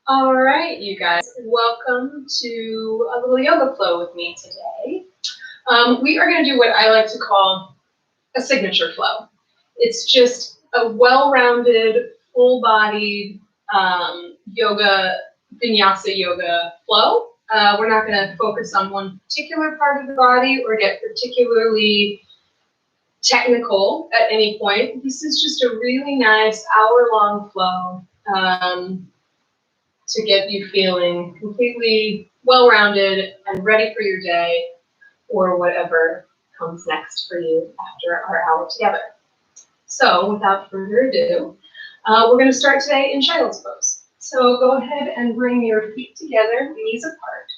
All right, you guys, welcome to a little yoga flow with me today. We are going to do what I like to call a signature flow. It's just a well-rounded, full-bodied yoga, Vinyasa yoga flow. We're not going to focus on one particular part of the body or get particularly technical at any point. This is just a really nice hour-long flow. To get you feeling completely well-rounded and ready for your day or whatever comes next for you after our hour together. So without further ado, we're going to start today in child's pose. So go ahead and bring your feet together, knees apart.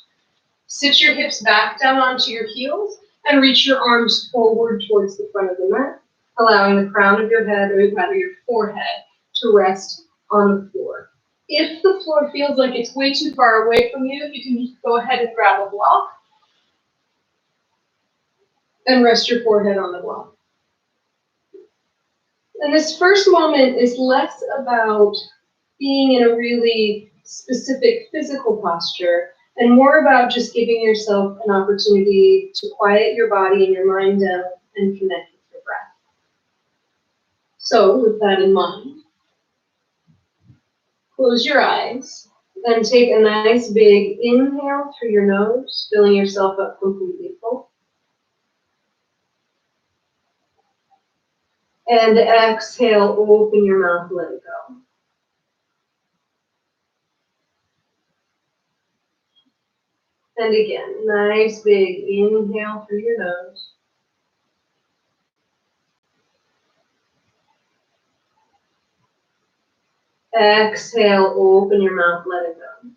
Sit your hips back down onto your heels and reach your arms forward towards the front of the mat, allowing the crown of your head, or rather your forehead, to rest on the floor. If the floor feels like it's way too far away from you, you can just go ahead and grab a block and rest your forehead on the block. And this first moment is less about being in a really specific physical posture and more about just giving yourself an opportunity to quiet your body and your mind down and connect with your breath. So with that in mind, close your eyes and take a nice big inhale through your nose, filling yourself up completely full. And exhale, open your mouth, let it go. And again, nice big inhale through your nose. Exhale, open your mouth, let it go.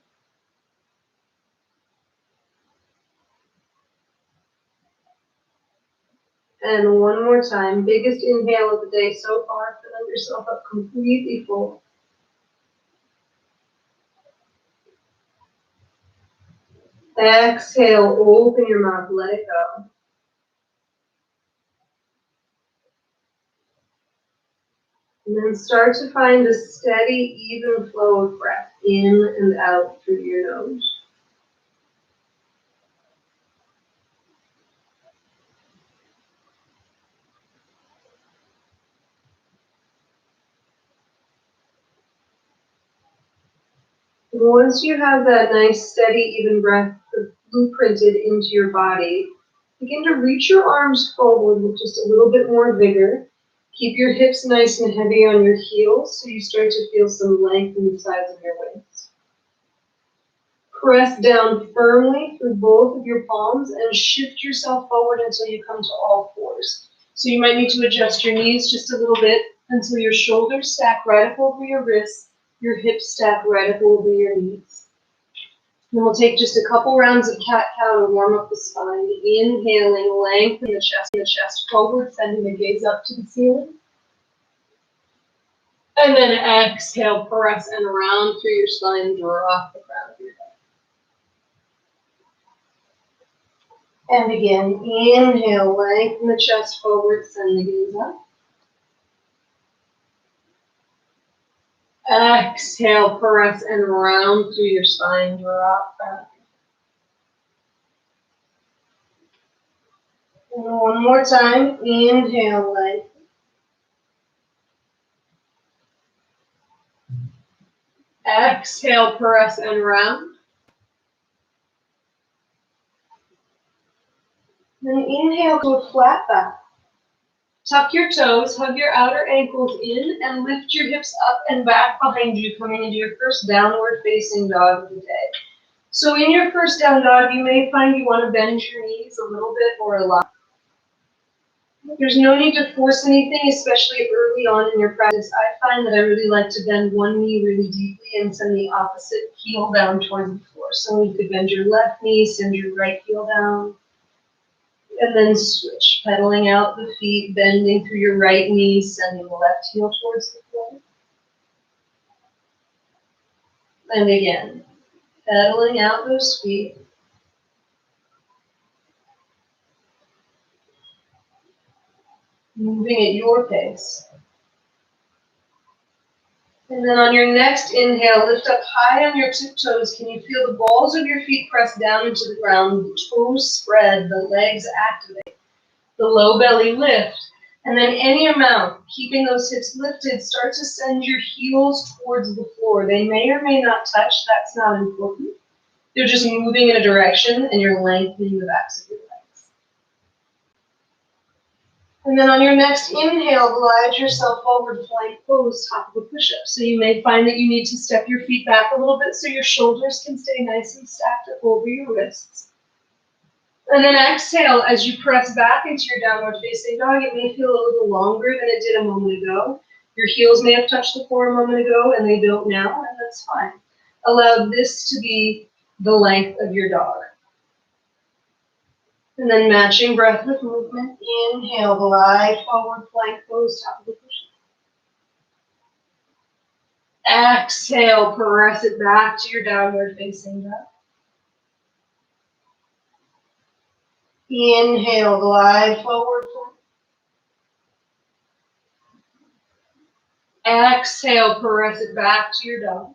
And one more time, biggest inhale of the day so far, filling yourself up completely full. Exhale, open your mouth, let it go. And then start to find a steady, even flow of breath in and out through your nose. Once you have that nice, steady, even breath blueprinted into your body, begin to reach your arms forward with just a little bit more vigor. Keep your hips nice and heavy on your heels so you start to feel some length in the sides of your waist. Press down firmly through both of your palms and shift yourself forward until you come to all fours. So you might need to adjust your knees just a little bit until your shoulders stack right up over your wrists, your hips stack right up over your knees. Then we'll take just a couple rounds of cat-cow to warm up the spine. Inhaling, lengthen the chest forward, sending the gaze up to the ceiling. And then exhale, press and round through your spine, drop the crown of your head. And again, inhale, lengthen the chest forward, send the gaze up. Exhale, press and round through your spine, drop back. And one more time, inhale, lengthen. Exhale, press and round. Then inhale to a flat back. Tuck your toes, hug your outer ankles in, and lift your hips up and back behind you, coming into your first downward facing dog of the day. So in your first down dog, you may find you want to bend your knees a little bit or a lot. There's no need to force anything, especially early on in your practice. I find that I really like to bend one knee really deeply and send the opposite heel down towards the floor. So you could bend your left knee, send your right heel down, and then switch, pedaling out the feet, bending through your right knee, sending the left heel towards the floor. And again, pedaling out those feet. Moving at your pace. And then on your next inhale, lift up high on your tiptoes. Can you feel the balls of your feet press down into the ground, the toes spread, the legs activate, the low belly lift, and then any amount, keeping those hips lifted, start to send your heels towards the floor. They may or may not touch, that's not important. You're just moving in a direction and you're lengthening the backs of your legs. And then on your next inhale, glide yourself forward, plank pose, top of a push-up. So you may find that you need to step your feet back a little bit so your shoulders can stay nice and stacked up over your wrists. And then exhale as you press back into your downward facing dog. It may feel a little longer than it did a moment ago. Your heels may have touched the floor a moment ago and they don't now, and that's fine. Allow this to be the length of your dog. And then matching breath with movement. Inhale, glide forward, plank pose, top of the push-up. Exhale, press it back to your downward facing dog. Inhale, glide forward. Exhale, press it back to your dog.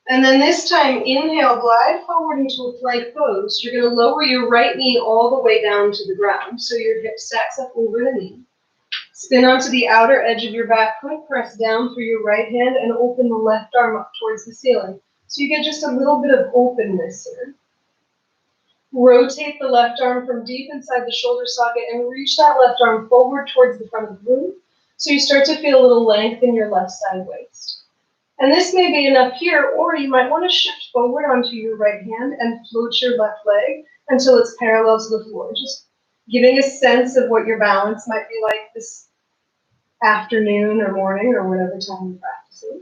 And then this time, inhale, glide forward into a plank pose. You're going to lower your right knee all the way down to the ground, so your hip stacks up over the knee. Spin onto the outer edge of your back foot, press down through your right hand, and open the left arm up towards the ceiling. So you get just a little bit of openness here. Rotate the left arm from deep inside the shoulder socket and reach that left arm forward towards the front of the room. So you start to feel a little length in your left side waist. And this may be enough here, or you might want to shift forward onto your right hand and float your left leg until it's parallel to the floor. Just giving a sense of what your balance might be like this afternoon or morning or whatever time you're practicing.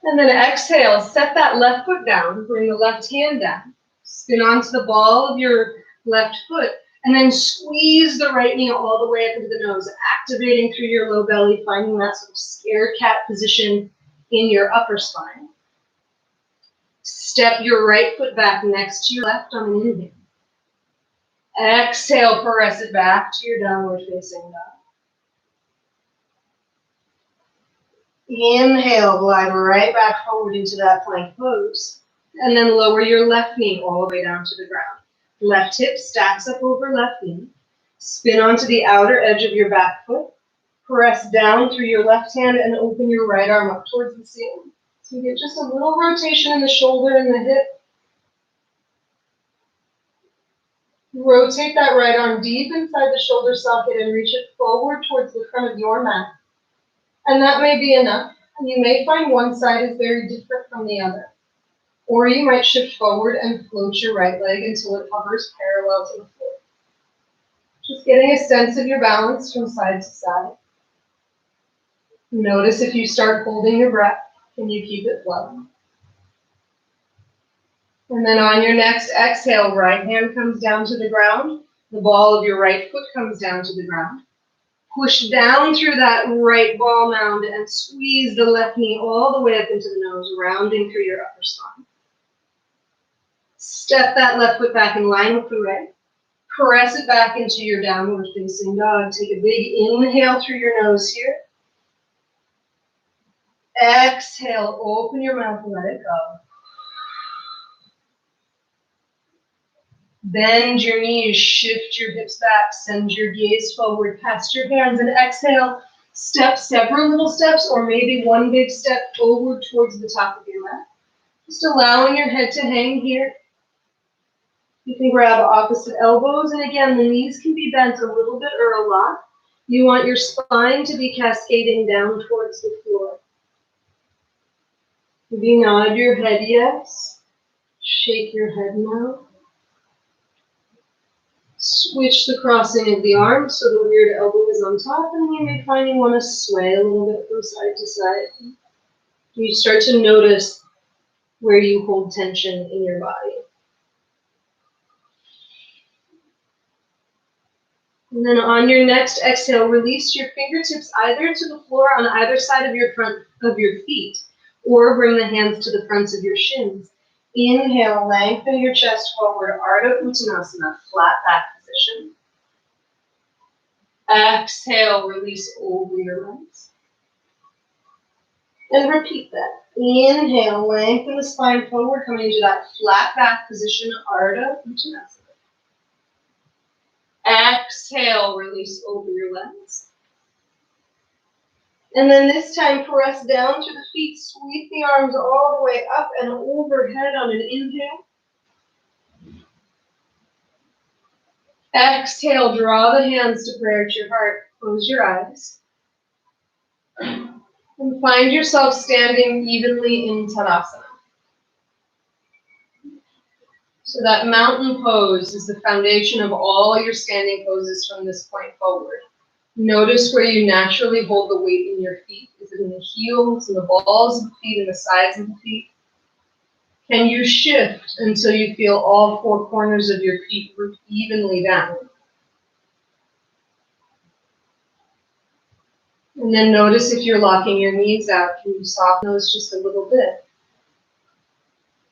And then exhale, set that left foot down, bring the left hand down, spin onto the ball of your left foot, and then squeeze the right knee all the way up into the nose, activating through your low belly, finding that sort of scared cat position in your upper spine. Step your right foot back next to your left on an inhale. Exhale, press it back to your downward facing dog. Inhale, glide right back forward into that plank pose. And then lower your left knee all the way down to the ground. Left hip stacks up over left knee. Spin onto the outer edge of your back foot. Press down through your left hand and open your right arm up towards the ceiling. So you get just a little rotation in the shoulder and the hip. Rotate that right arm deep inside the shoulder socket and reach it forward towards the front of your mat. And that may be enough. And you may find one side is very different from the other. Or you might shift forward and float your right leg until it hovers parallel to the floor. Just getting a sense of your balance from side to side. Notice if you start holding your breath, can you keep it flowing? And then on your next exhale, right hand comes down to the ground. The ball of your right foot comes down to the ground. Push down through that right ball mound and squeeze the left knee all the way up into the nose, rounding through your upper spine. Step that left foot back in line with the right. Press it back into your downward facing dog. Take a big inhale through your nose here. Exhale, open your mouth and let it go. Bend your knees, shift your hips back, send your gaze forward past your hands, and exhale, step several little steps or maybe one big step forward towards the top of your mat. Just allowing your head to hang here. You can grab opposite elbows, and again, the knees can be bent a little bit or a lot. You want your spine to be cascading down towards the floor. Maybe nod your head yes, shake your head no. Switch the crossing of the arms so the weird elbow is on top, and you may find you want to sway a little bit from side to side. You start to notice where you hold tension in your body. And then on your next exhale, release your fingertips either to the floor on either side of your front of your feet, or bring the hands to the fronts of your shins. Inhale, lengthen your chest forward, Ardha Chandrasana, flat back position. Exhale, release over your legs. And repeat that. Inhale, lengthen the spine forward, coming into that flat back position, Ardha Chandrasana. Exhale, release over your legs. And then this time, press down to the feet, sweep the arms all the way up and overhead on an inhale. Exhale, draw the hands to prayer to your heart. Close your eyes. And find yourself standing evenly in Tadasana. So that mountain pose is the foundation of all your standing poses from this point forward. Notice where you naturally hold the weight in your feet. Is it in the heels, in the balls of the feet, in the sides of the feet? Can you shift until you feel all four corners of your feet root evenly down? And then notice if you're locking your knees out, can you soften those just a little bit?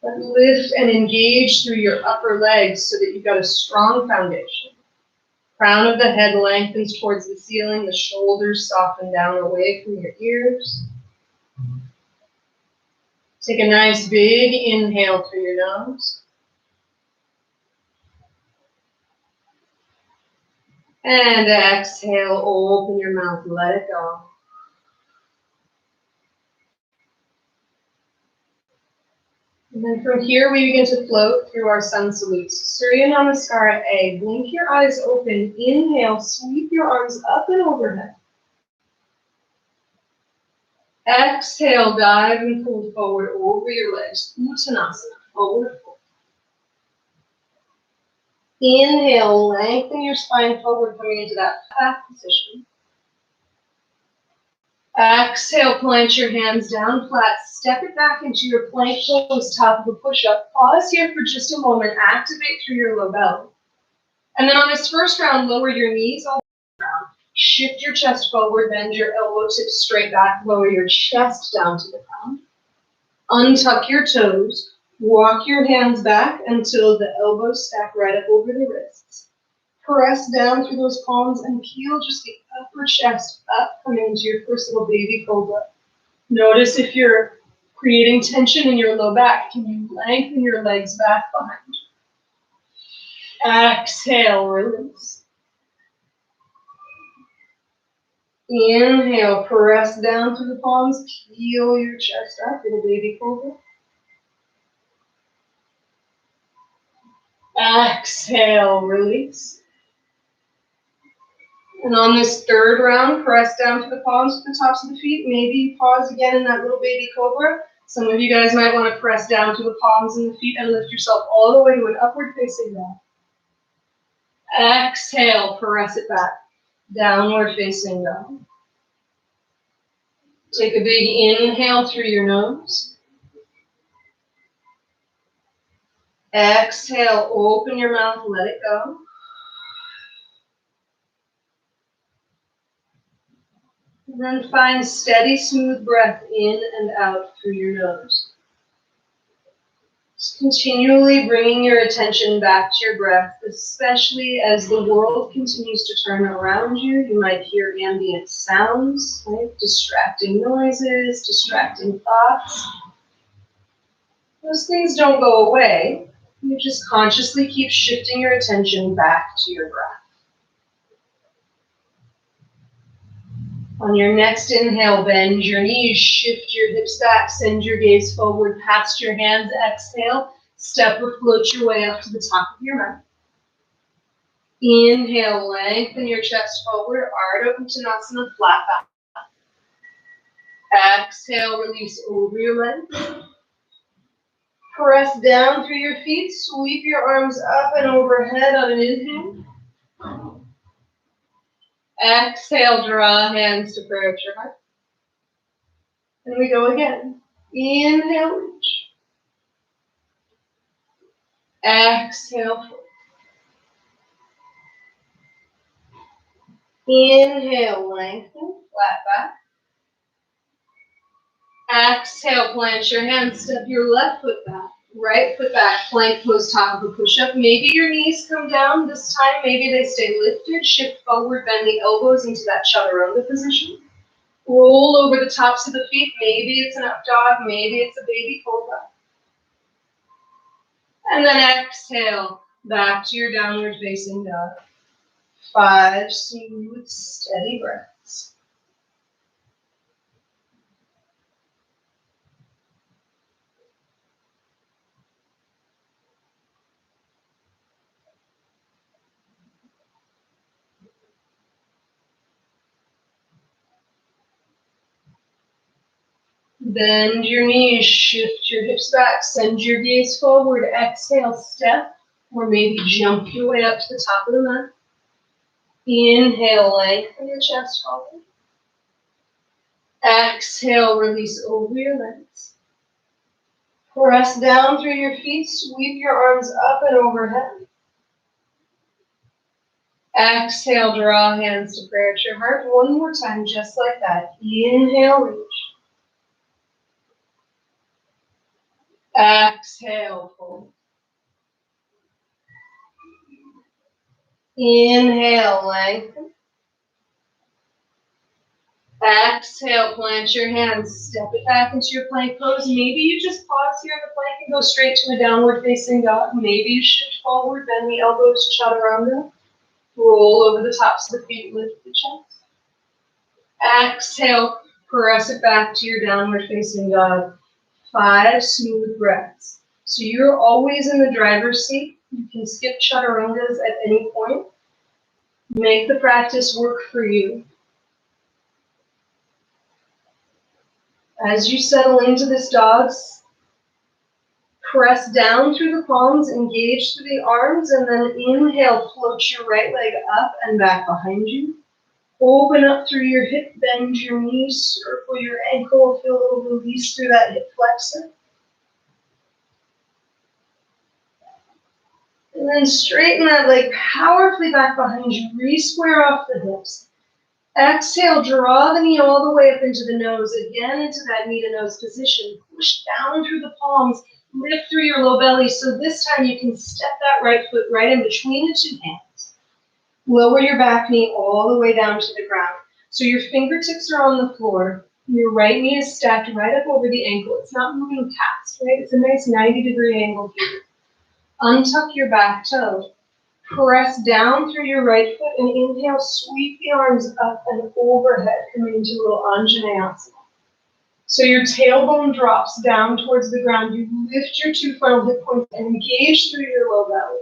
But lift and engage through your upper legs so that you've got a strong foundation. Crown of the head lengthens towards the ceiling, the shoulders soften down away from your ears. Take a nice big inhale through your nose. And exhale, open your mouth, let it go. And then from here, we begin to float through our sun salutes. Surya Namaskara A. Blink your eyes open. Inhale, sweep your arms up and overhead. Exhale, dive and fold forward over your legs. Uttanasana, forward fold. Inhale, lengthen your spine forward, coming into that back position. Exhale, plant your hands down flat. Step it back into your plank pose, top of a push-up. Pause here for just a moment. Activate through your low belly. And then on this first round, lower your knees all the way down. Shift your chest forward, bend your elbow tips straight back. Lower your chest down to the ground. Untuck your toes. Walk your hands back until the elbows stack right up over the wrists. Press down through those palms and peel just the upper chest up, coming into your first little baby cobra. Notice if you're creating tension in your low back, can you lengthen your legs back behind you? Exhale, release. Inhale, press down through the palms, peel your chest up, little baby cobra. Exhale, release. And on this third round, press down to the palms to the tops of the feet. Maybe pause again in that little baby cobra. Some of you guys might want to press down to the palms and the feet and lift yourself all the way to an upward facing dog. Exhale, press it back. Downward facing dog. Take a big inhale through your nose. Exhale, open your mouth, let it go. And then find steady, smooth breath in and out through your nose. Just continually bringing your attention back to your breath, especially as the world continues to turn around you. You might hear ambient sounds, right? Distracting noises, distracting thoughts. Those things don't go away. You just consciously keep shifting your attention back to your breath. On your next inhale, bend your knees, shift your hips back, send your gaze forward past your hands. Exhale, step or float your way up to the top of your mat. Inhale, lengthen your chest forward, Ardha Chandrasana, flat back. Exhale, release over your legs. Press down through your feet, sweep your arms up and overhead on an inhale. Exhale, draw hands to prayer at your heart. And we go again. Inhale, reach. Exhale, fold. Inhale, lengthen, flat back. Exhale, plant your hands, step your left foot back. Right foot back, plank pose, top of a push-up. Maybe your knees come down this time. Maybe they stay lifted. Shift forward, bend the elbows into that chaturanga position. Roll over the tops of the feet. Maybe it's an up dog. Maybe it's a baby cobra. And then exhale back to your downward facing dog. 5 smooth, steady breaths. Bend your knees, shift your hips back, send your gaze forward. Exhale, step, or maybe jump your way up to the top of the mat. Inhale, lengthen your chest forward. Exhale, release over your legs. Press down through your feet, sweep your arms up and overhead. Exhale, draw hands to prayer at your heart. One more time, just like that. Inhale, reach. Exhale, fold. Inhale, lengthen. Exhale, plant your hands, step it back into your plank pose. Maybe you just pause here in the plank and go straight to a downward facing dog. Maybe you shift forward, bend the elbows, chaturanga. Roll over the tops of the feet, lift the chest. Exhale, press it back to your downward facing dog. 5 smooth breaths. So you're always in the driver's seat. You can skip chaturangas at any point. Make the practice work for you. As you settle into this dog, press down through the palms, engage through the arms, and then inhale, float your right leg up and back behind you. Open up through your hip, bend your knees, circle your ankle, feel a little release through that hip flexor. And then straighten that leg powerfully back behind you, re-square off the hips. Exhale, draw the knee all the way up into the nose, again into that knee to nose position. Push down through the palms, lift through your low belly, so this time you can step that right foot right in between the two hands. Lower your back knee all the way down to the ground. So your fingertips are on the floor. Your right knee is stacked right up over the ankle. It's not moving past, right? It's a nice 90-degree angle here. Untuck your back toe. Press down through your right foot and inhale, sweep the arms up and overhead, coming into a little Anjaneyasana. So your tailbone drops down towards the ground. You lift your 2 frontal hip points and engage through your low belly.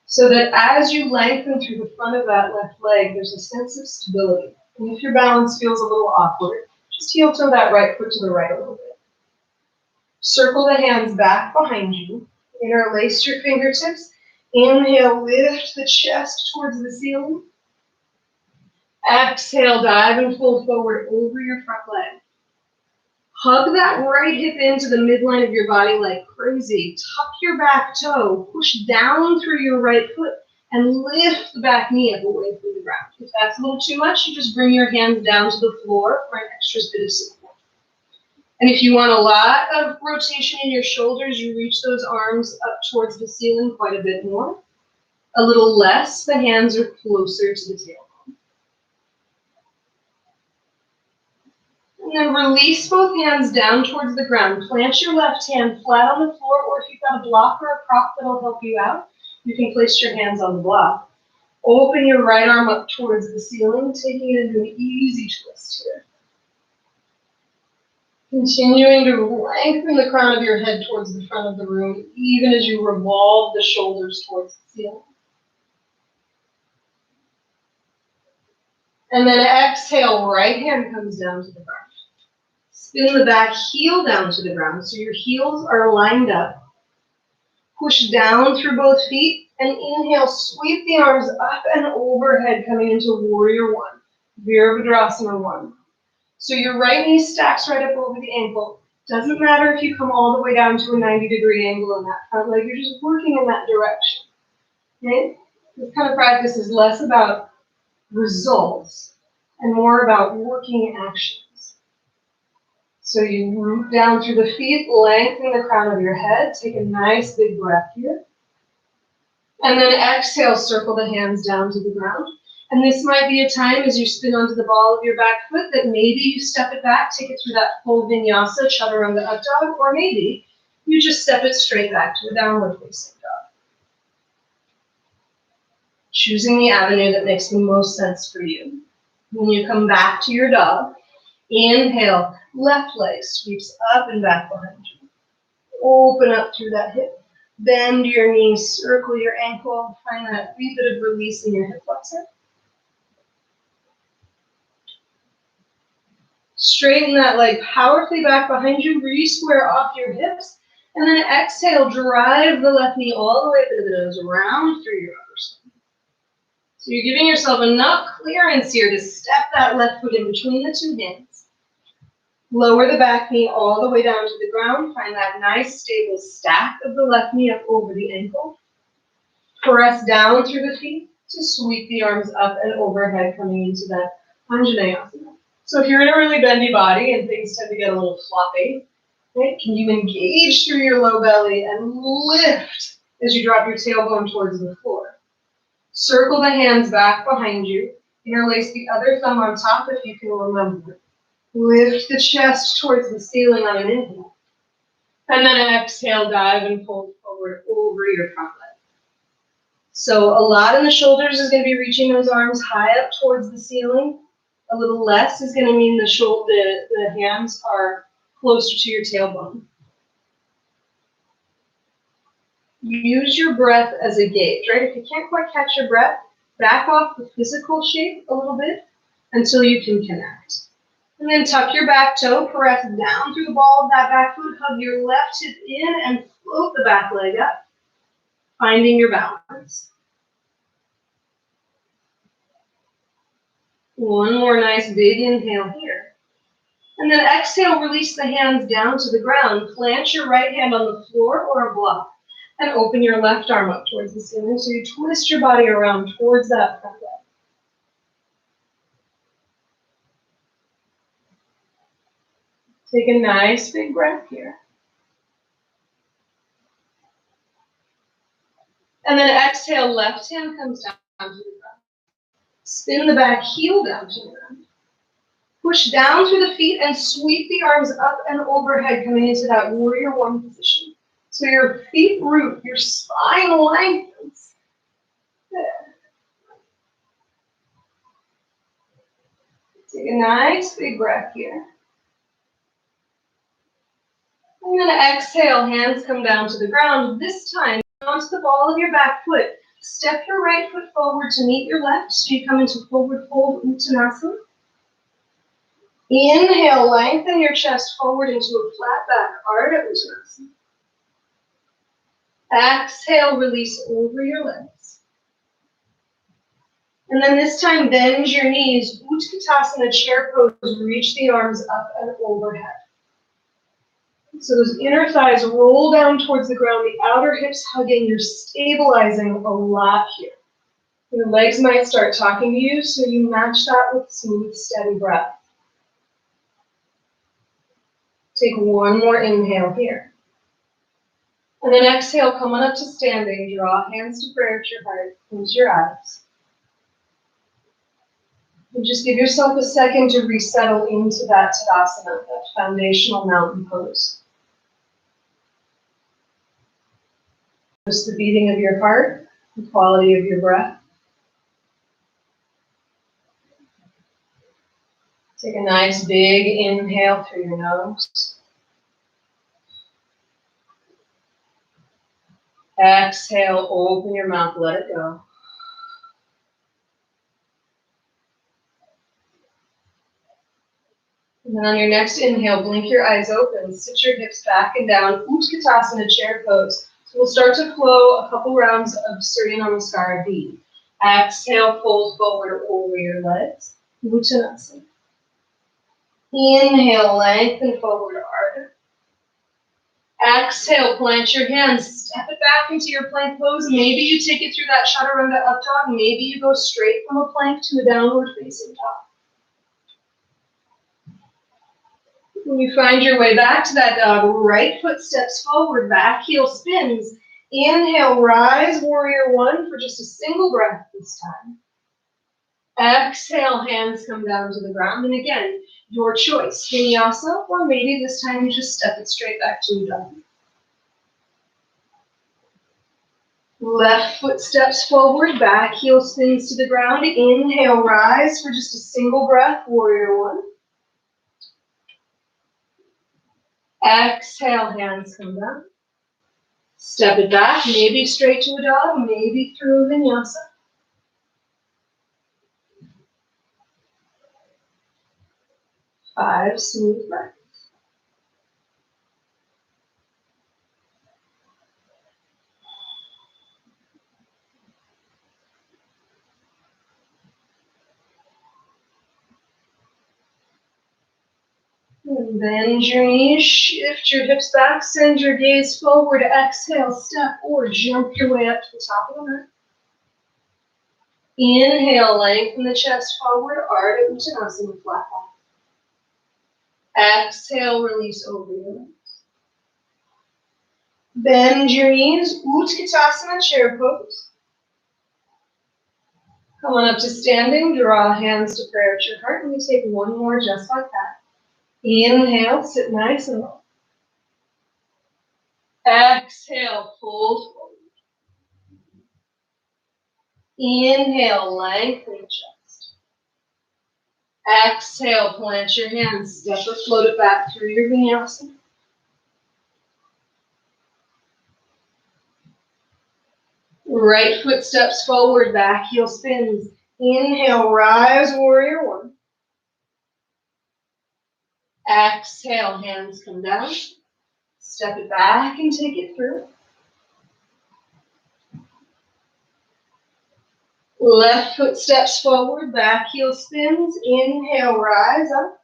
So that as you lengthen through the front of that left leg, there's a sense of stability. And if your balance feels a little awkward, just heel toe that right foot to the right a little bit. Circle the hands back behind you. Interlace your fingertips. Inhale, lift the chest towards the ceiling. Exhale, dive and fold forward over your front leg. Hug that right hip into the midline of your body like crazy. Tuck your back toe, push down through your right foot, and lift the back knee up away from the ground. If that's a little too much, you just bring your hands down to the floor for an extra bit of support. And if you want a lot of rotation in your shoulders, you reach those arms up towards the ceiling quite a bit more. A little less, the hands are closer to the tailbone. And then release both hands down towards the ground. Plant your left hand flat on the floor, or if you've got a block or a prop that'll help you out, you can place your hands on the block. Open your right arm up towards the ceiling, taking it into an easy twist here. Continuing to lengthen the crown of your head towards the front of the room, even as you revolve the shoulders towards the ceiling. And then exhale, right hand comes down to the ground. Spin the back heel down to the ground, so your heels are lined up. Push down through both feet, and inhale, sweep the arms up and overhead, coming into Warrior One, Virabhadrasana 1. So your right knee stacks right up over the ankle. Doesn't matter if you come all the way down to a 90-degree angle in that front leg, you're just working in that direction. Okay? This kind of practice is less about results and more about working actions. So you root down through the feet, lengthen the crown of your head. Take a nice big breath here. And then exhale, circle the hands down to the ground. And this might be a time as you spin onto the ball of your back foot that maybe you step it back, take it through that full vinyasa, chaturanga up dog, or maybe you just step it straight back to a downward facing dog. Choosing the avenue that makes the most sense for you. When you come back to your dog, inhale, left leg sweeps up and back behind you. Open up through that hip. Bend your knees, circle your ankle. Find that wee bit of release in your hip flexor. Straighten that leg powerfully back behind you. Re-square off your hips. And then exhale, drive the left knee all the way to the nose, around through your upper spine. So you're giving yourself enough clearance here to step that left foot in between the two hands. Lower the back knee all the way down to the ground. Find that nice stable stack of the left knee up over the ankle. Press down through the feet to sweep the arms up and overhead, coming into that Anjaneyasana. So if you're in a really bendy body and things tend to get a little floppy, right, can you engage through your low belly and lift as you drop your tailbone towards the floor? Circle the hands back behind you. Interlace the other thumb on top if you can remember. Lift the chest towards the ceiling on an inhale. And then exhale, dive and fold forward over your front leg. So a lot in the shoulders is going to be reaching those arms high up towards the ceiling. A little less is going to mean the hands are closer to your tailbone. Use your breath as a gauge, right? If you can't quite catch your breath, back off the physical shape a little bit until you can connect. And then tuck your back toe, press down through the ball of that back foot, hug your left hip in and float the back leg up, finding your balance. One more nice big inhale here. And then exhale, release the hands down to the ground. Plant your right hand on the floor or a block and open your left arm up towards the ceiling. So you twist your body around towards that front leg. Take a nice big breath here. And then exhale, left hand comes down to the ground. Spin the back heel down to the ground. Push down through the feet and sweep the arms up and overhead, coming into that warrior one position. So your feet root, your spine lengthens. There. Take a nice big breath here. And then exhale, hands come down to the ground. This time, onto the ball of your back foot. Step your right foot forward to meet your left, so you come into forward fold Uttanasana. Inhale, lengthen your chest forward into a flat back, Ardha Chandrasana. Exhale, release over your legs. And then this time, bend your knees, Utkatasana, chair pose, reach the arms up and overhead. So those inner thighs roll down towards the ground, the outer hips hugging, you're stabilizing a lot here. Your legs might start talking to you, so you match that with smooth, steady breath. Take one more inhale here. And then exhale, come on up to standing, draw hands to prayer at your heart, close your eyes. And just give yourself a second to resettle into that Tadasana, that foundational mountain pose. Notice the beating of your heart, the quality of your breath. Take a nice big inhale through your nose. Exhale, open your mouth, let it go. And then on your next inhale, blink your eyes open, sit your hips back and down, Utkatasana, chair pose. So we'll start to flow a couple rounds of Surya Namaskara B. Exhale, fold forward over your legs, Uttanasana. Inhale, lengthen forward, Ardha. Exhale, plant your hands, step it back into your plank pose. Maybe you take it through that chaturanga up dog. Maybe you go straight from a plank to a downward facing dog. When you find your way back to that dog, right foot steps forward, back heel spins. Inhale, rise, warrior one for just a single breath this time. Exhale, hands come down to the ground. And again, your choice, Vinyasa, or maybe this time you just step it straight back to a dog. Left foot steps forward, back heel spins to the ground. Inhale, rise for just a single breath, warrior one. Exhale, hands come down. Step it back, maybe straight to a dog, maybe through a vinyasa. Five smooth breaths. And bend your knees, shift your hips back, send your gaze forward, exhale, step or jump your way up to the top of the mat. Inhale, lengthen the chest forward, Ardha Chandrasana, flat back. Exhale, release over your legs. Bend your knees, Utkatasana, chair pose. Come on up to standing, draw hands to prayer at your heart, and we take one more just like that. Inhale, sit nice and low. Exhale, fold forward. Inhale, lengthen the chest. Exhale, plant your hands, step or float it back through your vinyasa. Right foot steps forward, back heel spins. Inhale, rise, warrior one. Exhale, hands come down. Step it back and take it through. Left foot steps forward, back heel spins. Inhale, rise up.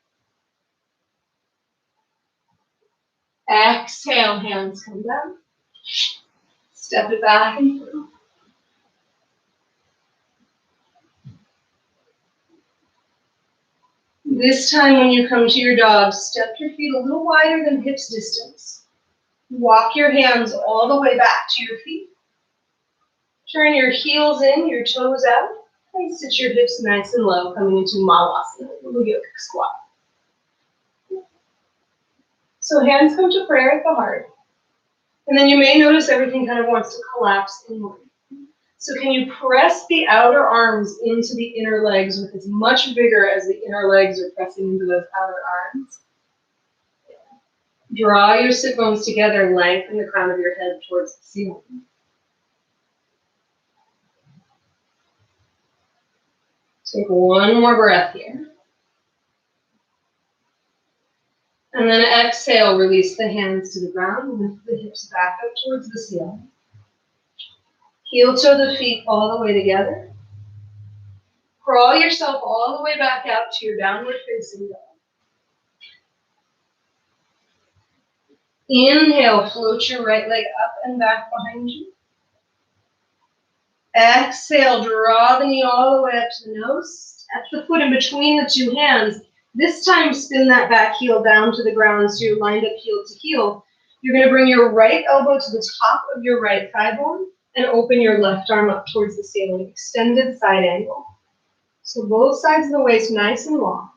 Exhale, hands come down. Step it back and through. This time when you come to your dog, step your feet a little wider than hips distance. Walk your hands all the way back to your feet. Turn your heels in, your toes out, and sit your hips nice and low, coming into Malasana, little yogic squat. So hands come to prayer at the heart. And then you may notice everything kind of wants to collapse inward. So can you press the outer arms into the inner legs with as much vigor as the inner legs are pressing into those outer arms? Draw your sit bones together, lengthen the crown of your head towards the ceiling. Take one more breath here. And then exhale, release the hands to the ground, lift the hips back up towards the ceiling. Heel toe the feet all the way together. Crawl yourself all the way back out to your downward facing dog. Inhale, float your right leg up and back behind you. Exhale, draw the knee all the way up to the nose. Step the foot in between the two hands. This time, spin that back heel down to the ground so you're lined up heel to heel. You're going to bring your right elbow to the top of your right thigh bone and open your left arm up towards the ceiling, extended side angle. So both sides of the waist nice and long.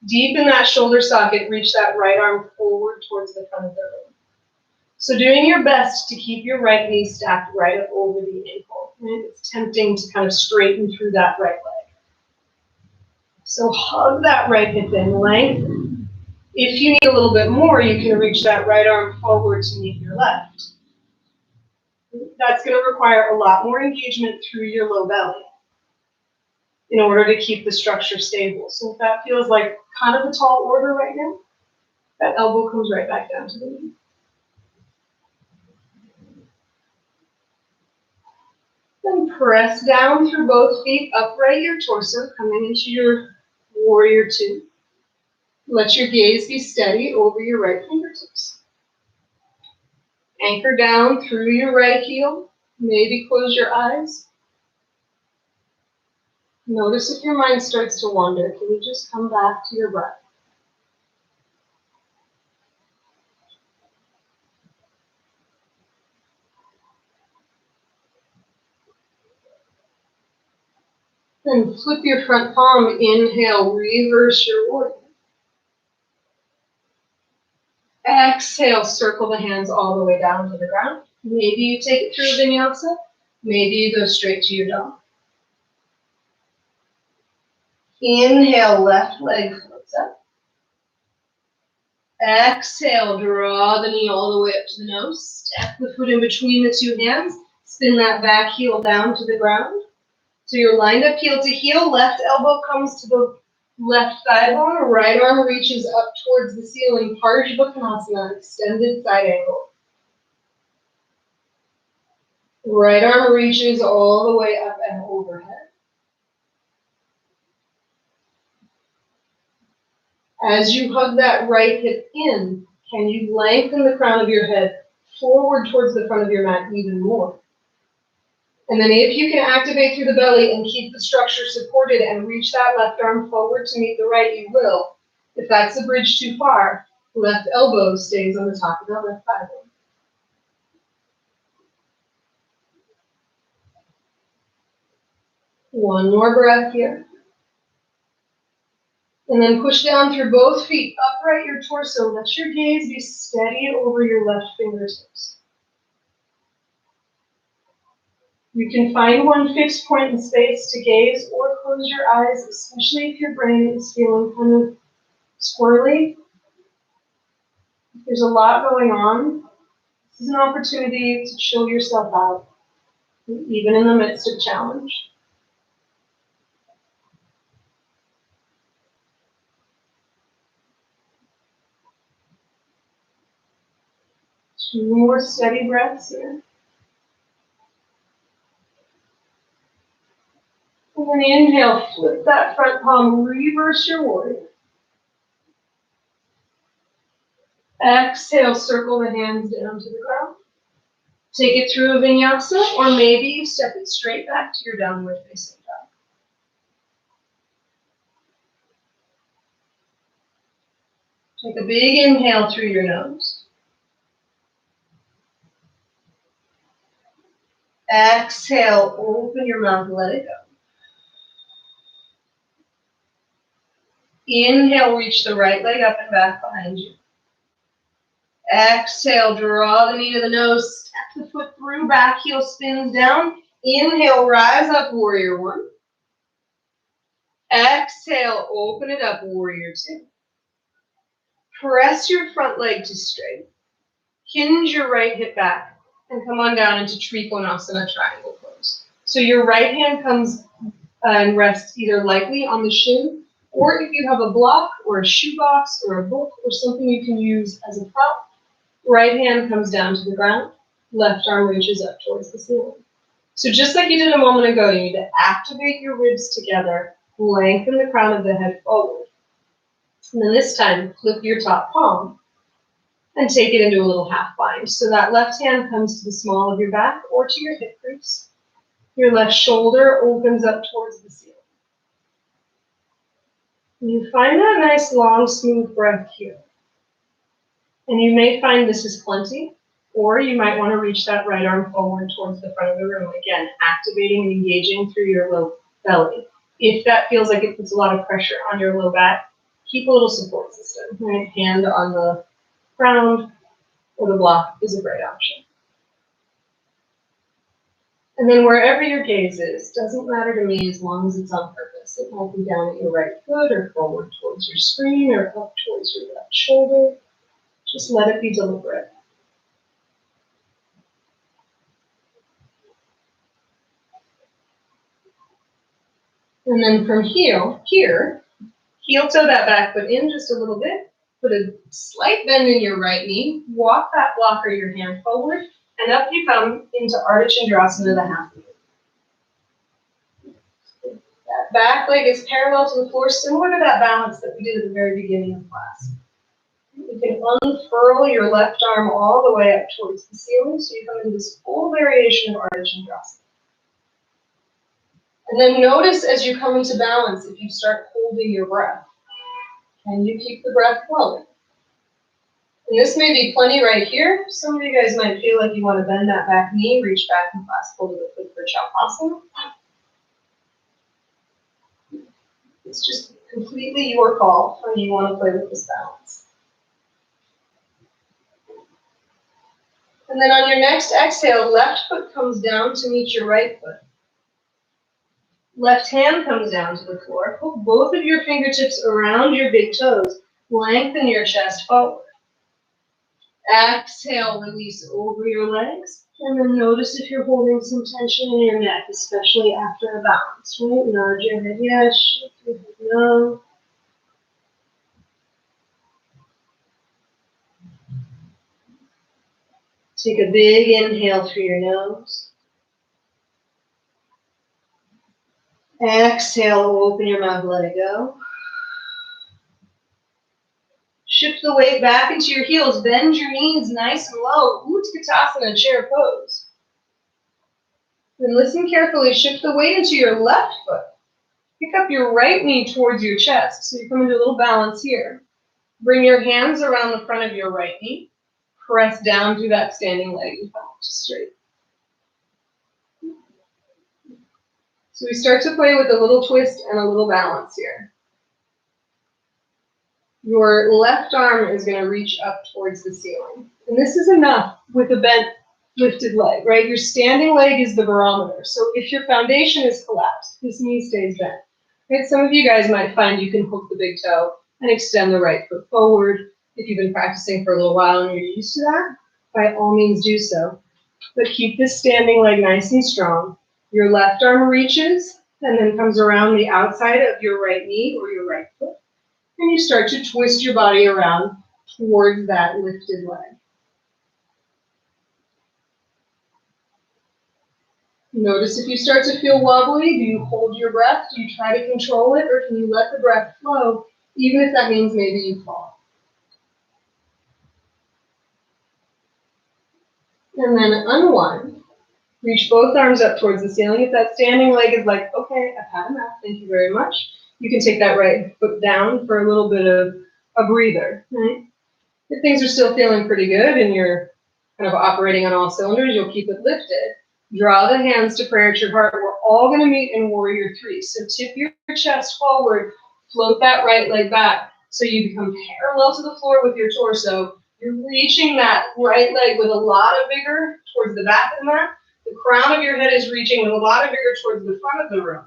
Deepen that shoulder socket, reach that right arm forward towards the front of the room. So doing your best to keep your right knee stacked right up over the ankle. Right? It's tempting to kind of straighten through that right leg. So hug that right hip in, lengthen. If you need a little bit more, you can reach that right arm forward to meet your left. That's going to require a lot more engagement through your low belly in order to keep the structure stable. So if that feels like kind of a tall order right now, that elbow comes right back down to the knee. Then press down through both feet, upright your torso, coming into your warrior two. Let your gaze be steady over your right fingertips. Anchor down through your right heel. Maybe close your eyes. Notice if your mind starts to wander. Can you just come back to your breath? Then flip your front palm, inhale, reverse your warrior. Exhale, circle the hands all the way down to the ground. Maybe you take it through Vinyasa, maybe you go straight to your dog. Inhale, left leg floats up. Exhale, draw the knee all the way up to the nose. Step the foot in between the two hands. Spin that back heel down to the ground. So you're lined up heel to heel. Left elbow comes to the left thigh bone. Right arm reaches up towards the ceiling. Parsvottanasana, extended side angle. Right arm reaches all the way up and overhead. As you hug that right hip in, can you lengthen the crown of your head forward towards the front of your mat even more? And then if you can activate through the belly and keep the structure supported and reach that left arm forward to meet the right, you will. If that's a bridge too far, left elbow stays on the top of that left thigh bone. One more breath here. And then push down through both feet, upright your torso. Let your gaze be steady over your left fingertips. You can find one fixed point in space to gaze or close your eyes, especially if your brain is feeling kind of squirrely. There's a lot going on. This is an opportunity to chill yourself out, even in the midst of challenge. Two more steady breaths here. And then inhale, flip that front palm, reverse your warrior. Exhale, circle the hands down to the ground. Take it through a Vinyasa, or maybe you step it straight back to your downward facing dog. Take a big inhale through your nose. Exhale, open your mouth, let it go. Inhale, reach the right leg up and back behind you. Exhale, draw the knee to the nose, step the foot through, back heel spins down. Inhale, rise up, warrior one. Exhale, open it up, warrior two. Press your front leg to straight. Hinge your right hip back and come on down into Trikonasana, triangle pose. So your right hand comes and rests either lightly on the shin, or if you have a block or a shoebox or a book or something you can use as a prop, right hand comes down to the ground, left arm reaches up towards the ceiling. So just like you did a moment ago, you need to activate your ribs together, lengthen the crown of the head forward. And then this time, flip your top palm and take it into a little half bind. So that left hand comes to the small of your back or to your hip crease. Your left shoulder opens up towards the ceiling. And you find that nice, long, smooth breath here. And you may find this is plenty, or you might want to reach that right arm forward towards the front of the room. Again, activating and engaging through your low belly. If that feels like it puts a lot of pressure on your low back, keep a little support system. Right? Hand on the ground or the block is a great option. And then wherever your gaze is, doesn't matter to me as long as it's on purpose. It might be down at your right foot or forward towards your screen or up towards your left shoulder. Just let it be deliberate. And then from here, heel toe that back foot in just a little bit. Put a slight bend in your right knee. Walk that block or your hand forward. And up you come into Ardha Chandrasana, the half knee. That back leg is parallel to the floor, similar to that balance that we did at the very beginning of class. You can unfurl your left arm all the way up towards the ceiling, so you come into this full variation of Ardha Chandrasana. And then notice as you come into balance, if you start holding your breath, and you keep the breath flowing. And this may be plenty right here. Some of you guys might feel like you want to bend that back knee, reach back and clasp hold of the foot for Chapasana. It's just completely your call when you want to play with this balance. And then on your next exhale, left foot comes down to meet your right foot. Left hand comes down to the floor. Put both of your fingertips around your big toes. Lengthen your chest forward. Exhale, release over your legs. And then notice if you're holding some tension in your neck, especially after a balance, right? Nod your head yes, shake your head no. Take a big inhale through your nose. Exhale, open your mouth, let it go. Shift the weight back into your heels. Bend your knees nice and low. Tadasana, chair pose. Then listen carefully. Shift the weight into your left foot. Pick up your right knee towards your chest. So you come into a little balance here. Bring your hands around the front of your right knee. Press down through that standing leg and come up to straight. So we start to play with a little twist and a little balance here. Your left arm is going to reach up towards the ceiling. And this is enough with a bent, lifted leg, right? Your standing leg is the barometer. So if your foundation is collapsed, this knee stays bent. Right? Some of you guys might find you can hook the big toe and extend the right foot forward. If you've been practicing for a little while and you're used to that, by all means do so. But keep this standing leg nice and strong. Your left arm reaches and then comes around the outside of your right knee or your right foot. And you start to twist your body around towards that lifted leg. Notice if you start to feel wobbly, do you hold your breath? Do you try to control it? Or can you let the breath flow, even if that means maybe you fall? And then unwind. Reach both arms up towards the ceiling. If that standing leg is like, okay, I've had enough, thank you very much. You can take that right foot down for a little bit of a breather, right? If things are still feeling pretty good and you're kind of operating on all cylinders, you'll keep it lifted. Draw the hands to prayer at your heart. We're all going to meet in Warrior 3. So tip your chest forward, float that right leg back so you become parallel to the floor with your torso. You're reaching that right leg with a lot of vigor towards the back of the mat. The crown of your head is reaching with a lot of vigor towards the front of the room.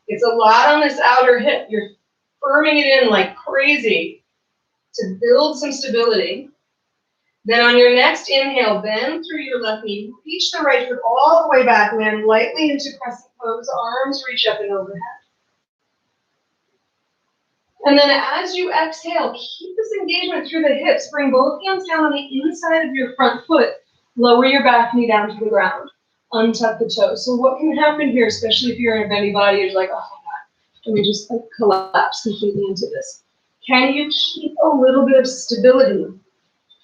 It's a lot on this outer hip. You're firming it in like crazy to build some stability. Then on your next inhale, bend through your left knee. Reach the right foot all the way back. Land lightly into crescent pose. Arms reach up and overhead. And then as you exhale, keep this engagement through the hips. Bring both hands down on the inside of your front foot. Lower your back knee down to the ground. Untuck the toes. So what can happen here, especially if you're in a bendy body, you're like, oh my God, let me just like collapse completely into this. Can you keep a little bit of stability,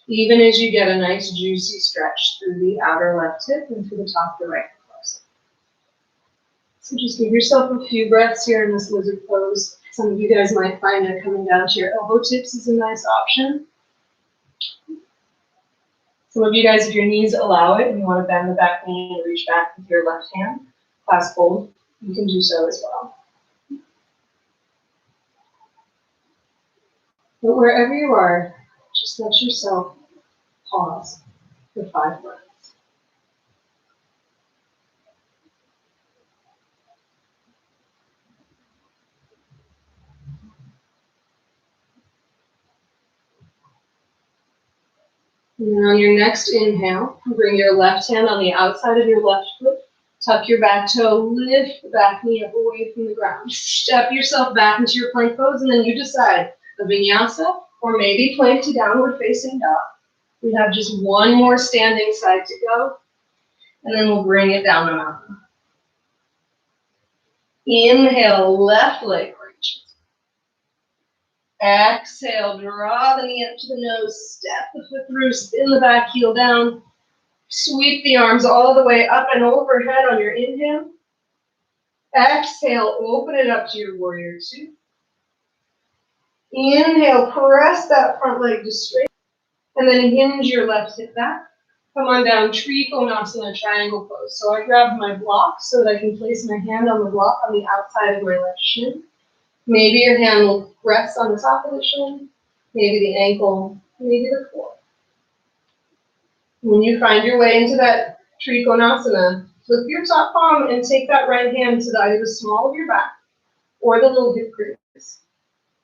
even as you get a nice juicy stretch through the outer left hip and through the top of the right torso? So just give yourself a few breaths here in this lizard pose. Some of you guys might find that coming down to your elbow tips is a nice option. Some of you guys, if your knees allow it and you want to bend the back knee and reach back with your left hand, clasp hold, you can do so as well. But wherever you are, just let yourself pause for 5 breaths. And then on your next inhale, bring your left hand on the outside of your left foot. Tuck your back toe, lift the back knee up away from the ground. Step yourself back into your plank pose, and then you decide the Vinyasa or maybe plank to downward facing dog. We have just one more standing side to go, and then we'll bring it down the mountain. Inhale, left leg reaches. Exhale, draw the knee up to the nose, step the foot through, spin the back heel down. Sweep the arms all the way up and overhead on your inhale. Exhale, open it up to your Warrior 2. Inhale, press that front leg to straight. And then hinge your left hip back. Come on down, Trikonasana, triangle pose. So I grabbed my block so that I can place my hand on the block on the outside of my left shin. Maybe your hand will rest on the top of the shin, maybe the ankle, maybe the floor. When you find your way into that Trikonasana, flip your top palm and take that right hand to either the small of your back or the little hip crease,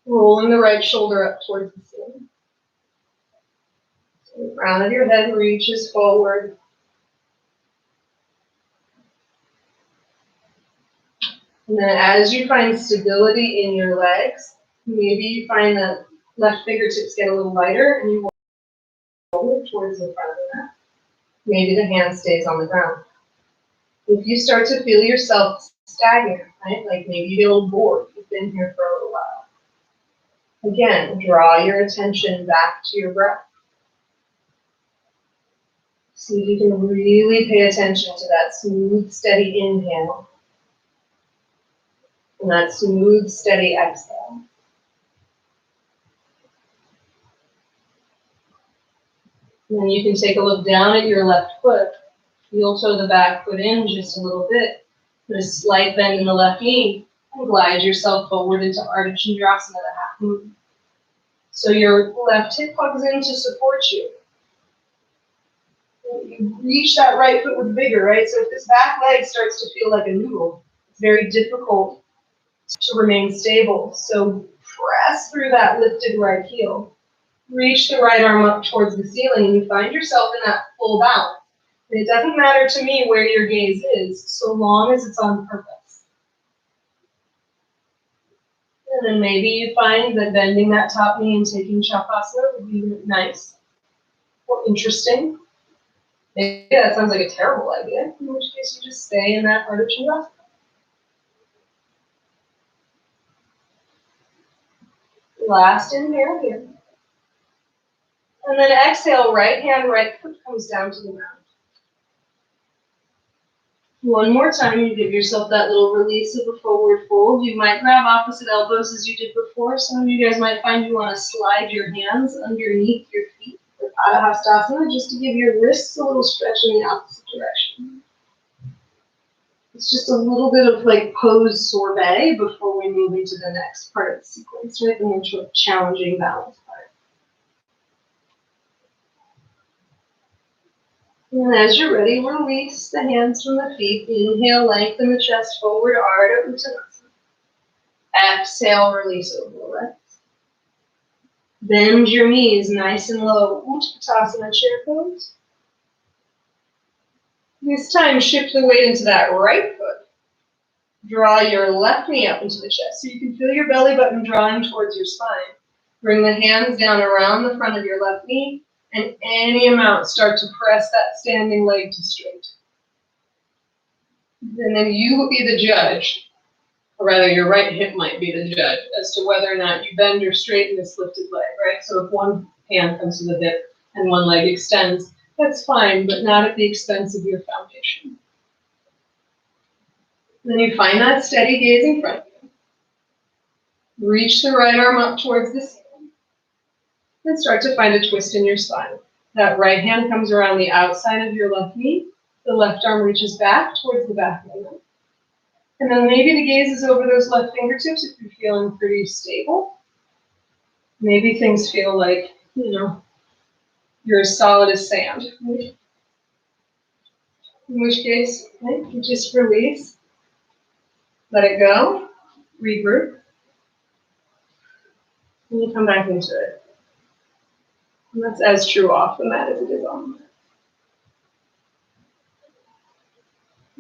rolling the right shoulder up towards the ceiling. So the crown of your head reaches forward. And then as you find stability in your legs, maybe you find that left fingertips get a little lighter and you roll towards the front of the mat. Maybe the hand stays on the ground. If you start to feel yourself stagnant, right, like maybe you get a little bored, you've been here for a little while. Again, draw your attention back to your breath. See if you can really pay attention to that smooth, steady inhale and that smooth, steady exhale. And then you can take a look down at your left foot. Heel toe the back foot in just a little bit. Put a slight bend in the left knee and glide yourself forward into Ardha Chandrasana, the half moon. So your left hip hugs in to support you. You reach that right foot with vigor, right? So if this back leg starts to feel like a noodle, it's very difficult to remain stable. So press through that lifted right heel. Reach the right arm up towards the ceiling and you find yourself in that full balance. And it doesn't matter to me where your gaze is, so long as it's on purpose. And then maybe you find that bending that top knee and taking Chapasana would be nice or interesting. Maybe that sounds like a terrible idea, in which case you just stay in that Ardha Chandrasana. Last inhale here. And then exhale, right hand, right foot comes down to the ground. One more time, you give yourself that little release of a forward fold. You might grab opposite elbows as you did before. Some of you guys might find you want to slide your hands underneath your feet with Tadasana just to give your wrists a little stretch in the opposite direction. It's just a little bit of like pose sorbet before we move into the next part of the sequence, right? The more challenging balance part. And as you're ready, release the hands from the feet. Inhale, lengthen the chest forward, Ardha Chandrasana. Exhale, release over the legs. Bend your knees nice and low. Utkatasana, chair pose. This time, shift the weight into that right foot. Draw your left knee up into the chest so you can feel your belly button drawing towards your spine. Bring the hands down around the front of your left knee. And any amount, start to press that standing leg to straight. And then you will be the judge, or rather your right hip might be the judge, as to whether or not you bend or straighten this lifted leg, right? So if one hand comes to the hip and one leg extends, that's fine, but not at the expense of your foundation. Then you find that steady gaze in front of you. Reach the right arm up towards the ceiling. And start to find a twist in your spine. That right hand comes around the outside of your left knee. The left arm reaches back towards the back leg. And then maybe the gaze is over those left fingertips if you're feeling pretty stable. Maybe things feel like, you're as solid as sand. In which case, you just release. Let it go. Regroup. And you come back into it. And that's as true off the mat as it is on the mat.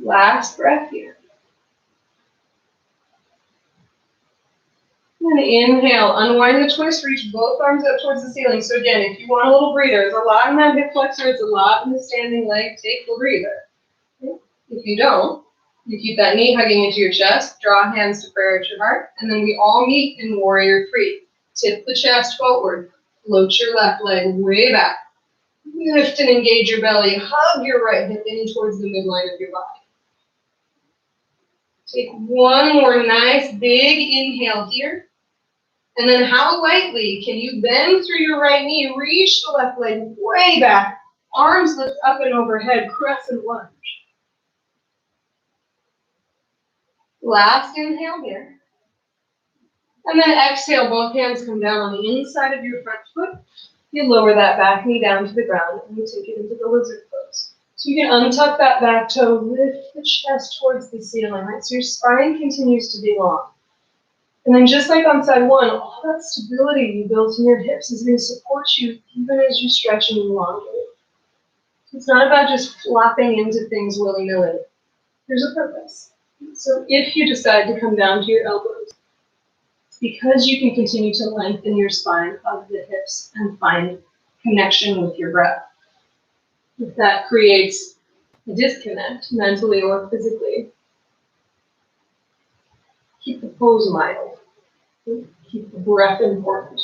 Last breath here. And inhale, unwind the twist, reach both arms up towards the ceiling. So again, if you want a little breather, there's a lot in that hip flexor, it's a lot in the standing leg, take the breather. If you don't, you keep that knee hugging into your chest, draw hands to prayer at your heart, and then we all meet in warrior three. Tip the chest forward, float your left leg way back. Lift and engage your belly, hug your right hip in towards the midline of your body. Take one more nice big inhale here. And then how lightly can you bend through your right knee, reach the left leg way back, arms lift up and overhead, crescent lunge. Last inhale here. And then exhale, both hands come down on the inside of your front foot. You lower that back knee down to the ground and you take it into the lizard pose. So you can untuck that back toe, lift the chest towards the ceiling, right? So your spine continues to be long. And then just like on side one, all that stability you built in your hips is going to support you even as you stretch and elongate. It's not about just flopping into things willy-nilly. There's a purpose. So if you decide to come down to your elbows, it's because you can continue to lengthen your spine of the hips and find connection with your breath. If that creates a disconnect mentally or physically, keep the pose mild. Keep the breath important.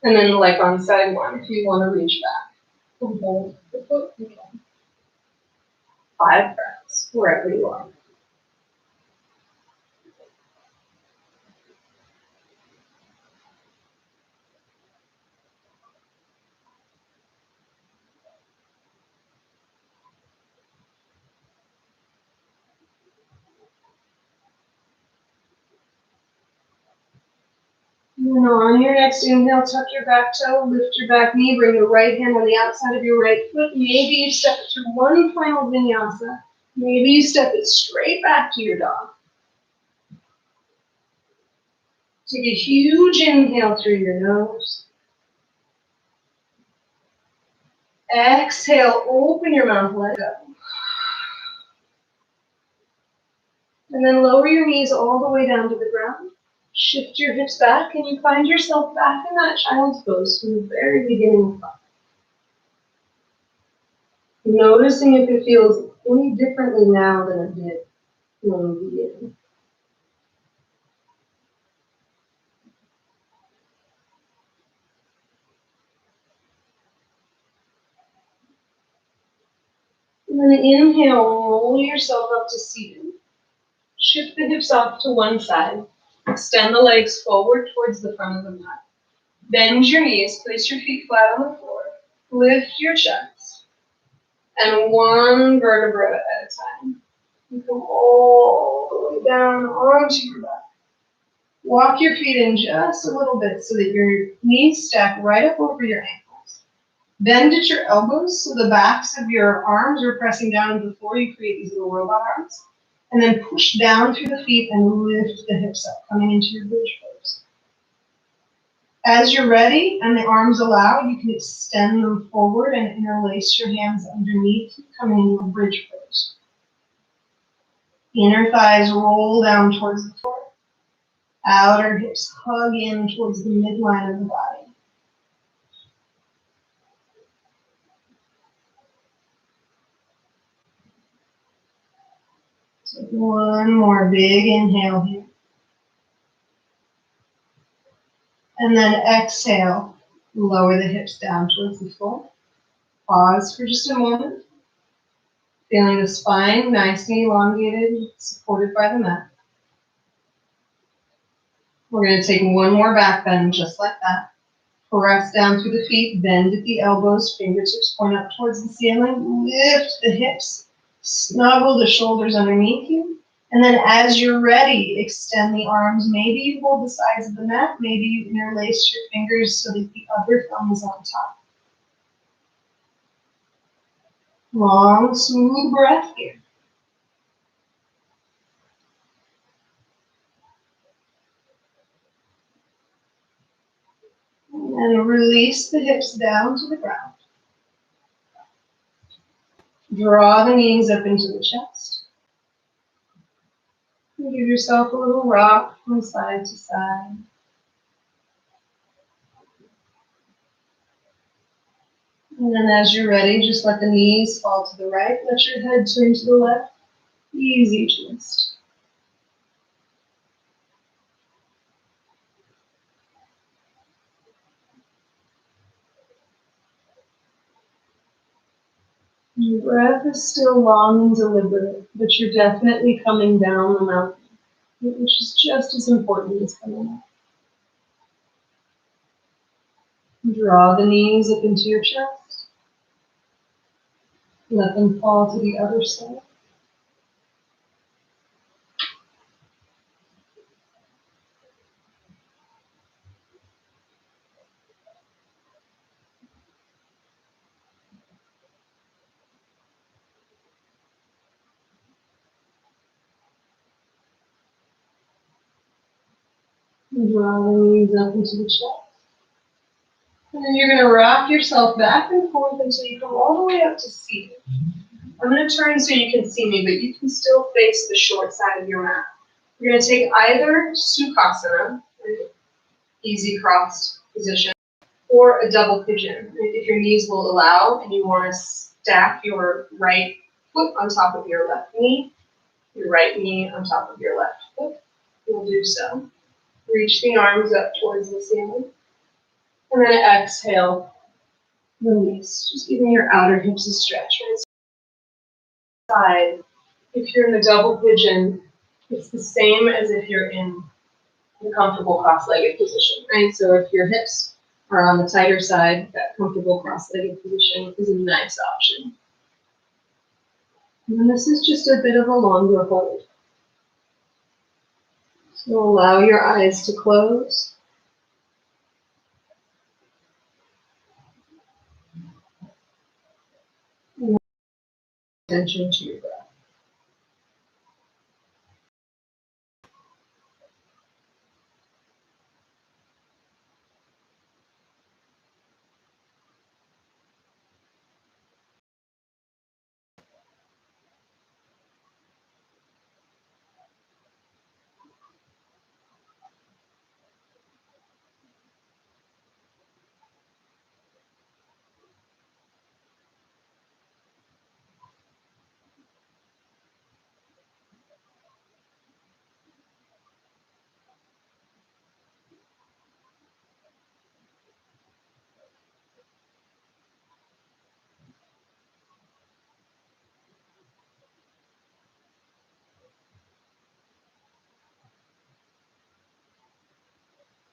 And then like on side one, if you want to reach back and hold the foot, you can. 5 breaths, wherever you are. And then on your next inhale, tuck your back toe, lift your back knee, bring your right hand on the outside of your right foot. Maybe you step it through one final vinyasa. Maybe you step it straight back to your dog. Take a huge inhale through your nose. Exhale, open your mouth, let go. And then lower your knees all the way down to the ground. Shift your hips back and you find yourself back in that child's pose from the very beginning of life. Noticing if it feels any differently now than it did when we began. And then inhale, roll yourself up to seated. Shift the hips off to one side. Extend the legs forward towards the front of the mat. Bend your knees, place your feet flat on the floor. Lift your chest. And one vertebra at a time. You come all the way down onto your back. Walk your feet in just a little bit so that your knees stack right up over your ankles. Bend at your elbows so the backs of your arms are pressing down into the floor. You create these little robot arms. And then push down through the feet and lift the hips up, coming into your bridge pose. As you're ready and the arms allow, you can extend them forward and interlace your hands underneath, coming into a bridge pose. Inner thighs roll down towards the floor. Outer hips hug in towards the midline of the body. Take one more big inhale here. And then exhale, lower the hips down towards the floor. Pause for just a moment. Feeling the spine nice and elongated, supported by the mat. We're going to take one more back bend just like that. Press down through the feet, bend at the elbows, fingertips point up towards the ceiling. Lift the hips, snuggle the shoulders underneath you. And then as you're ready, extend the arms. Maybe you hold the sides of the mat. Maybe you interlace your fingers so that the other thumb is on top. Long, smooth breath here. And release the hips down to the ground. Draw the knees up into the chest. And give yourself a little rock from side to side. And then as you're ready, just let the knees fall to the right. Let your head turn to the left. Easy twist. Your breath is still long and deliberate, but you're definitely coming down the mountain, which is just as important as coming up. Draw the knees up into your chest. Let them fall to the other side. Draw the knees up into the chest. And then you're going to rock yourself back and forth until you come all the way up to seated. I'm going to turn so you can see me, but you can still face the short side of your mat. You're going to take either Sukhasana, easy crossed position, or a double pigeon. If your knees will allow and you want to stack your right foot on top of your left knee, your right knee on top of your left foot, you'll do so. Reach the arms up towards the ceiling. And then exhale, release. Just giving your outer hips a stretch. Side. If you're in the double pigeon, it's the same as if you're in the comfortable cross-legged position, right? So if your hips are on the tighter side, that comfortable cross-legged position is a nice option. And this is just a bit of a longer hold. So allow your eyes to close. And attention to your breath.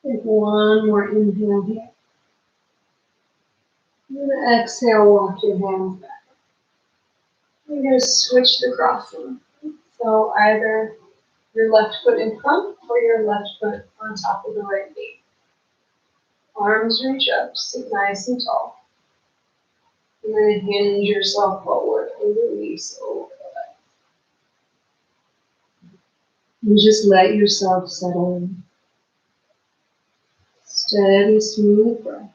Take one more inhale here. And then exhale, walk your hands back. You're going to switch the crossing. So either your left foot in front or your left foot on top of the right knee. Arms reach up, sit nice and tall. And then hinge yourself forward and release over the legs. And just let yourself settle in. Steady, smooth breath.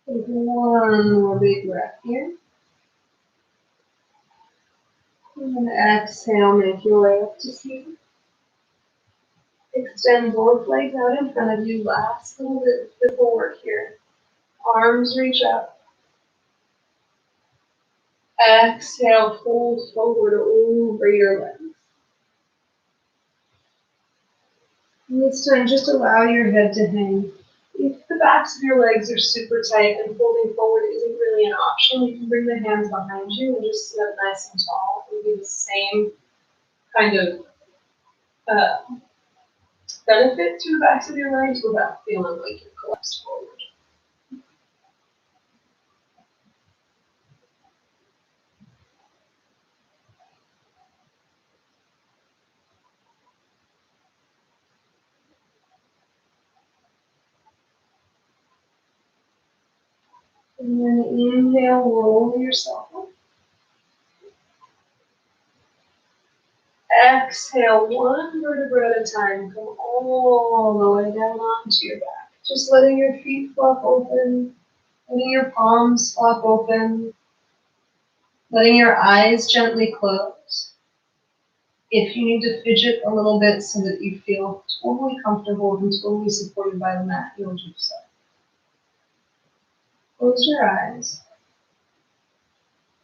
Take one more big breath here. And then exhale, make your way up to seated. Extend both legs out in front of you. Last little bit of physical work here. Arms reach up. Exhale, fold forward over your legs. And this time, just allow your head to hang. If the backs of your legs are super tight and folding forward isn't really an option, you can bring the hands behind you and just sit up nice and tall and do the same kind of benefit to the backs of your legs without feeling like you're collapsed forward. And then inhale, roll yourself up. Exhale, one vertebra at a time. Come all the way down onto your back. Just letting your feet flop open, letting your palms flop open, letting your eyes gently close. If you need to fidget a little bit so that you feel totally comfortable and totally supported by the mat, you'll do so. Close your eyes.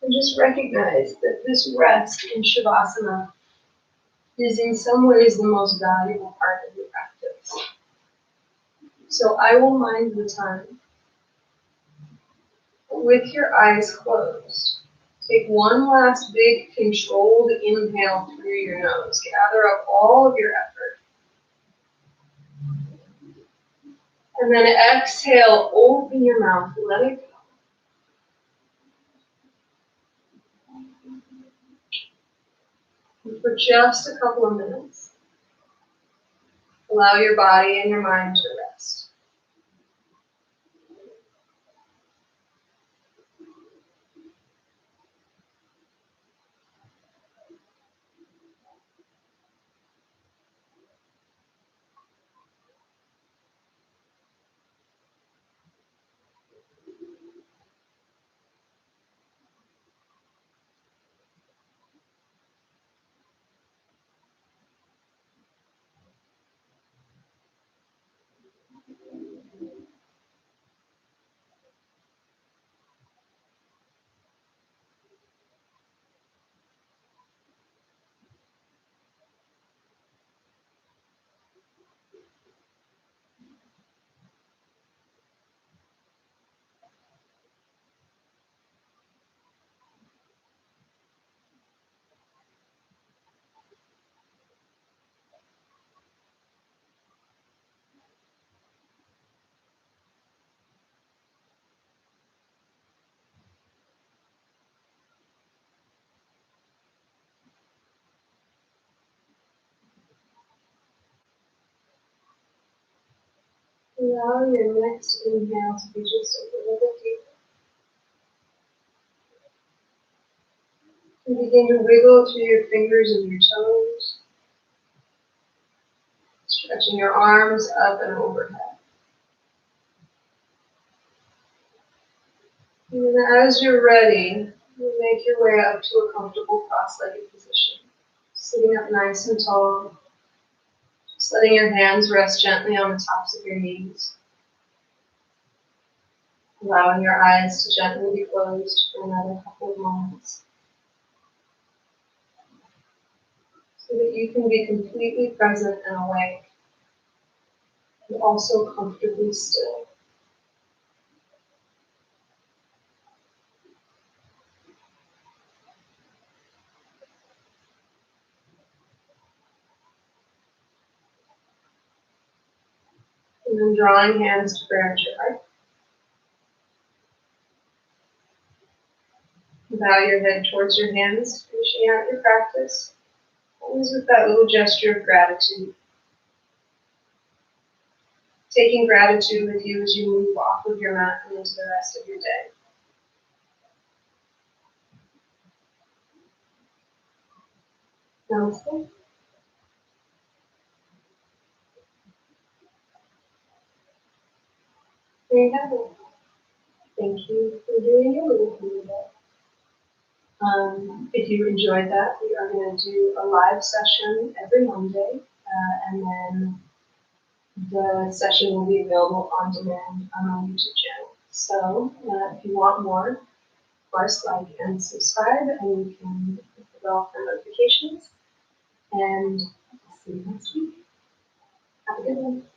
And just recognize that this rest in Shavasana is in some ways the most valuable part of your practice. So I will mind the time. With your eyes closed, take one last big controlled inhale through your nose. Gather up all of your effort. And then exhale, open your mouth, let it go. And for just a couple of minutes, allow your body and your mind to rest. Allow your next inhale to be just a little bit deeper. And begin to wiggle through your fingers and your toes, stretching your arms up and overhead. And then as you're ready, you make your way up to a comfortable cross-legged position. Sitting up nice and tall, just letting your hands rest gently on the tops of your knees. Allowing your eyes to gently be closed for another couple of moments. So that you can be completely present and awake, and also comfortably still. And then drawing hands to prayer at your heart. Bow your head towards your hands, finishing out your practice, always with that little gesture of gratitude. Taking gratitude with you as you move off of your mat and into the rest of your day. Namaste. There you have it. Thank you for doing your little thing today. If you enjoyed that, we are going to do a live session every Monday, and then the session will be available on demand on our YouTube channel. So if you want more, of course, like and subscribe, and you can hit the bell for notifications. And I'll see you next week. Have a good one.